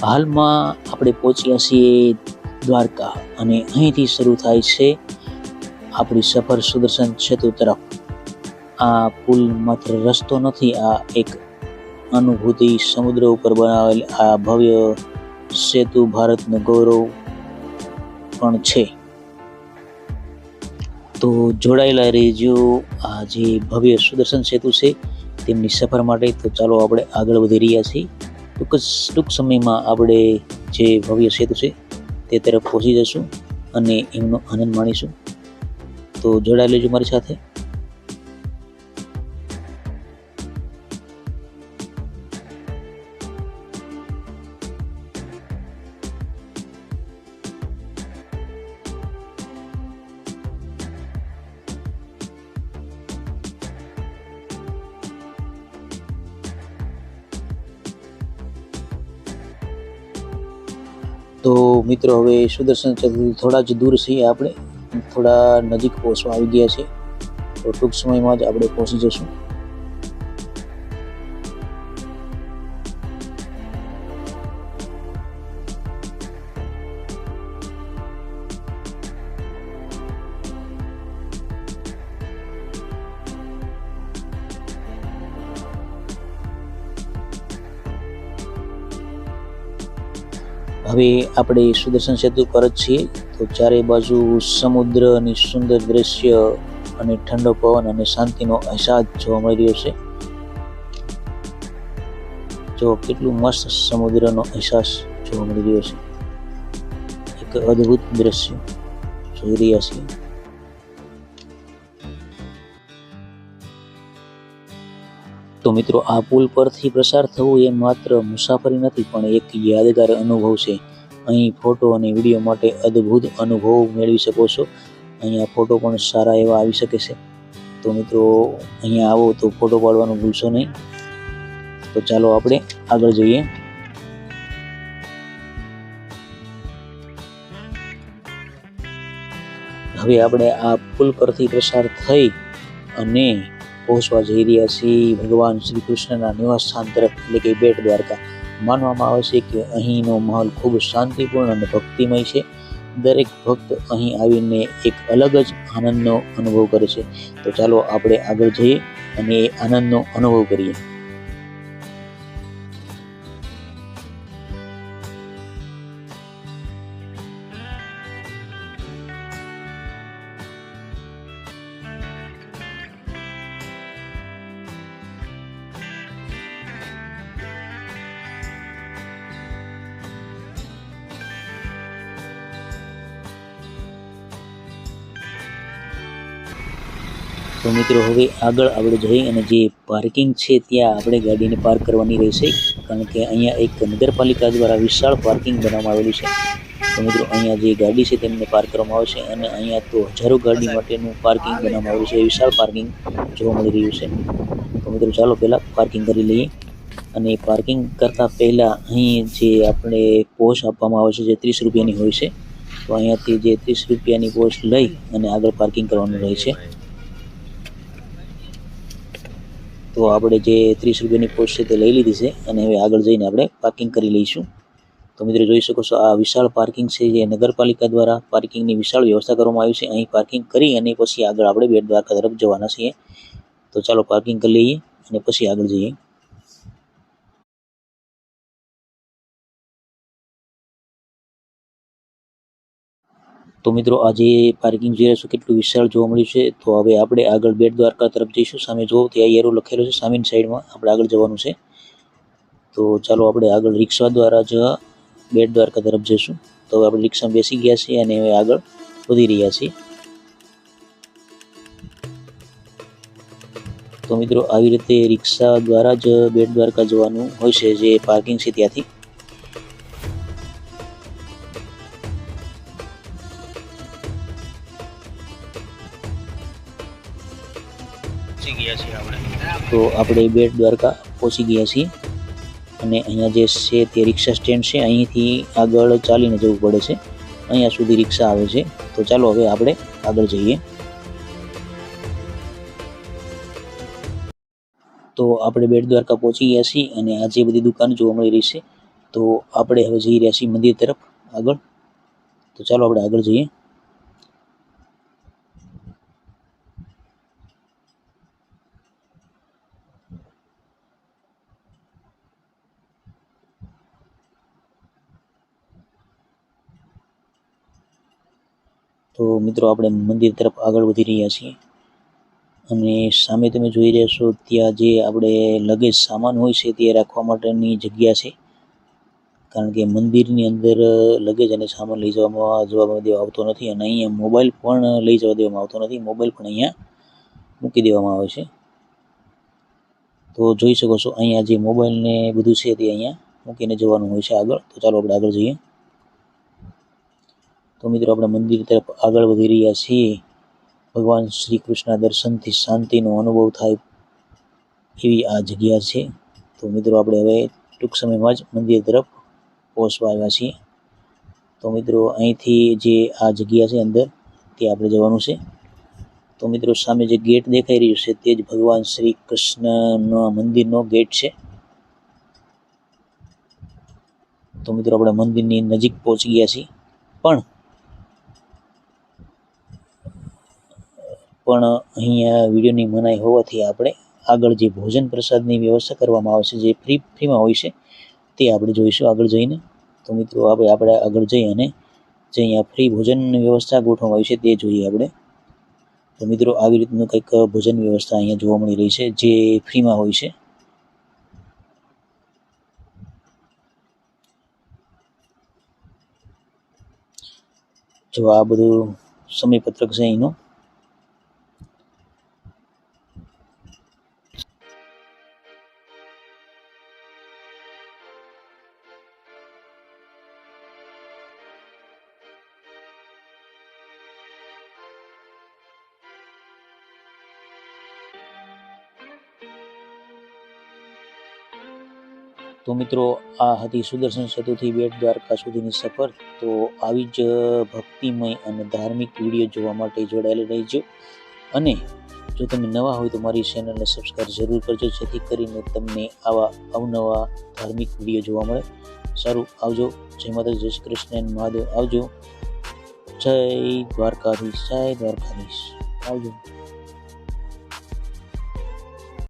હાલમાં આપણે પહોંચ્યા છીએ દ્વારકા અને અહીંથી શરૂ થાય છે આપણી સફર સુદર્શન સેતુ તરફ. આ પુલ માત્ર રસ્તો નથી, આ એક અનુભૂતિ. સમુદ્ર ઉપર બનાવેલ આ ભવ્ય સેતુ ભારતનું ગૌરવ પણ છે. તો જોડાયેલા રહેજો આ જે ભવ્ય સુદર્શન સેતુ છે તેમની સફર માટે. તો ચાલો આપણે આગળ વધી રહ્યા છીએ. ટૂંક સમયમાં આપણે જે ભવ્ય સેતુ છે તે તરફ પહોંચી જશું અને એમનો આનંદ માણીશું. તો જોડાઈ લેજો મારી સાથે. તો મિત્રો, હવે સુદર્શન સેતુ થોડા જ દૂર છીએ, આપણે થોડા નજીક પહોંચવા આવી ગયા છે. તો ટૂંક સમયમાં જ આપણે પહોંચી જશું. હવે આપણે સુદર્શન સેતુ પર જ છીએ. તો ચારે બાજુ સમુદ્રની સુંદર દ્રશ્ય અને ઠંડો પવન અને શાંતિનો અહેસાસ જોવા મળી રહ્યો છે. જો કેટલું મસ્ત સમુદ્રનો અહેસાસ જોવા મળી રહ્યો છે. એક અદ્ભુત દ્રશ્ય જોઈ રહ્યા છીએ. તો મિત્રો, આ પુલ પરથી પસાર થવું એ માત્ર મુસાફરી નથી પણ એક યાદગાર અનુભવ છે. અહીં ફોટો અને વિડીયો માટે અદ્ભુત અનુભવ મેળવી શકો છો. અહીંયા ફોટો પણ સારા એવા આવી શકે છે. તો મિત્રો, અહીંયા આવો તો ફોટો પાડવાનું ભૂલશો નહીં. તો ચાલો આપણે આગળ જઈએ. હવે આપણે આ પુલ પરથી પસાર થઈ અને પહોંચવા જઈ રહ્યા છીએ ભગવાન શ્રી કૃષ્ણના નિવાસ સ્થાન તરફ, એટલે કે બેટ દ્વારકા. માનવામાં આવે છે કે અહીંનો માહોલ ખૂબ શાંતિપૂર્ણ અને ભક્તિમય છે. દરેક ભક્ત અહીં આવીને એક અલગ જ આનંદનો અનુભવ કરે છે. તો ચાલો આપણે આગળ જઈએ અને એ આનંદનો અનુભવ કરીએ. તો મિત્રો, હવે આગળ આપણે જઈ અને જે પાર્કિંગ છે ત્યાં આપણે ગાડીને પાર્ક કરવાની રહેશે, કારણ કે અહીંયા એક નગરપાલિકા દ્વારા વિશાળ પાર્કિંગ બનાવવામાં આવેલું છે. તો મિત્રો, અહીંયા જે ગાડી છે તેમને પાર્ક કરવામાં આવે છે અને અહીંયા તો હજારો ગાડી માટેનું પાર્કિંગ બનાવવામાં આવેલું છે. વિશાળ પાર્કિંગ જોવા મળી રહ્યું છે. તો મિત્રો, ચાલો પહેલાં પાર્કિંગ કરી લઈએ. અને પાર્કિંગ કરતાં પહેલાં અહીં જે આપણે પોસ્ટ આપવામાં આવે છે જે 30 રૂપિયાની હોય છે, તો અહીંયાથી જે 30 રૂપિયાની પોસ્ટ લઈ અને આગળ પાર્કિંગ કરવાનું રહે છે. તો આપણે જે 30 રૂપિયાની પોસ્ટ છે તે લઈ લીધી છે અને હવે આગળ જઈને આપણે પાર્કિંગ કરી લઈશું. તો મિત્રો, જોઈ શકો છો આ વિશાળ પાર્કિંગ છે જે નગરપાલિકા દ્વારા પાર્કિંગની વિશાળ વ્યવસ્થા કરવામાં આવી છે. અહીં પાર્કિંગ કરી અને પછી આગળ આપણે બેટ દ્વારકા તરફ જવાના છીએ. તો ચાલો પાર્કિંગ કરી લઈએ અને પછી આગળ જઈએ. તો મિત્રો, આજે પાર્કિંગ જોઈ રહ્યા છો કેટલું વિશાળ જોવા મળ્યું છે. તો હવે આપણે આગળ બેટ દ્વારકા તરફ જઈશું. સામે જો ત્યાં એરો લખેલો છે, સામેની સાઈડમાં આપણે આગળ જવાનું છે. તો ચાલો આપણે આગળ રિક્ષા દ્વારા જ બેટ દ્વારકા તરફ જઈશું. તો હવે આપણે રિક્ષામાં બેસી ગયા છીએ અને હવે આગળ વધી રહ્યા છીએ. તો મિત્રો, આવી રીતે રિક્ષા દ્વારા જ બેટ દ્વારકા જવાનું હોય છે જે પાર્કિંગ છે ત્યાંથી. તો આપણે બેટ દ્વારકા પહોંચી ગયા છીએ. અને અહીંયા જે છે તે રિક્ષા સ્ટેન્ડ છે, અહીંથી આગળ ચાલીને જવું પડે છે, અહીંયા સુધી રિક્ષા આવે છે. તો ચાલો હવે આપણે આગળ જઈએ. તો આપણે બેટ દ્વારકા પહોંચી ગયા છીએ અને આ જે બધી દુકાન જોવા મળી રહી છે, તો આપણે હવે જઈ રહ્યા છીએ મંદિર તરફ આગળ. તો ચાલો આપણે આગળ જઈએ. તો મિત્રો આપણે મંદિર તરફ આગળ વધી રહ્યા છીએ અને સામે તમે જોઈ રહ્યા છો ત્યાં જે આપણે લગેજ સામાન હોય છે તે રાખવા માટેની જગ્યા છે, કારણ કે મંદિરની અંદર લગેજ અને સામાન લઈ જવા દેવામાં આવતો નથી અને અહીંયા મોબાઈલ પણ લઈ જવા દેવામાં આવતો નથી. મોબાઈલ પણ અહીંયા મૂકી દેવામાં આવે છે. તો જોઈ શકો છો અહીંયા જે મોબાઈલ ને બધું છે તે અહીંયા મૂકીને જવાનું હોય છે આગળ. તો ચાલો આપણે આગળ જઈએ. તો મિત્રો આપણે મંદિર તરફ આગળ વધી રહ્યા છીએ. ભગવાન શ્રી કૃષ્ણ દર્શનથી શાંતિનો અનુભવ થાય એવી આ જગ્યા છે. તો મિત્રો આપણે હવે ટૂંક સમયમાં જ મંદિર તરફ પહોંચવા આવ્યા છીએ. તો મિત્રો અહીંથી જે આ જગ્યા છે અંદર તે આપણે જવાનું છે. તો મિત્રો સામે જે ગેટ દેખાઈ રહ્યું છે તે જ ભગવાન શ્રી કૃષ્ણના મંદિરનો ગેટ છે. તો મિત્રો આપણે મંદિરની નજીક પહોંચી ગયા છીએ, પણ અહીંયા વિડીયોની મનાઈ હોવાથી આપણે આગળ જે ભોજન પ્રસાદની વ્યવસ્થા કરવામાં આવે છે, જે ફ્રીમાં હોય છે, તે આપણે જોઈશું આગળ જઈને. તો મિત્રો આપણે આગળ જઈ અને જે અહીંયા ફ્રી ભોજનની વ્યવસ્થા ગોઠવવામાં આવી છે તે જોઈએ આપણે. તો મિત્રો આવી રીતનું કંઈક ભોજન વ્યવસ્થા અહીંયા જોવા મળી રહી છે જે ફ્રીમાં હોય છે. જો આ બધું સમયપત્રક છે એનું. તો મિત્રો આ હતી સુદર્શન સેતુથી બેટ દ્વારકા સુધીની સફર. તો આવી જ ભક્તિમય અને ધાર્મિક વિડીયો જોવા માટે જોડાયેલા રહેજો. અને જો તમે નવા હોય તો મારી ચેનલને સબસ્ક્રાઈબ જરૂર કરજો, જેથી કરીને તમને આવા અવનવા ધાર્મિક વિડીયો જોવા મળે. સારું, આવજો. જય માતા, જય શ્રી કૃષ્ણ, મહાદેવ. આવજો. જય દ્વારકાધીશ, જય દ્વારકાધીશ. આવજો.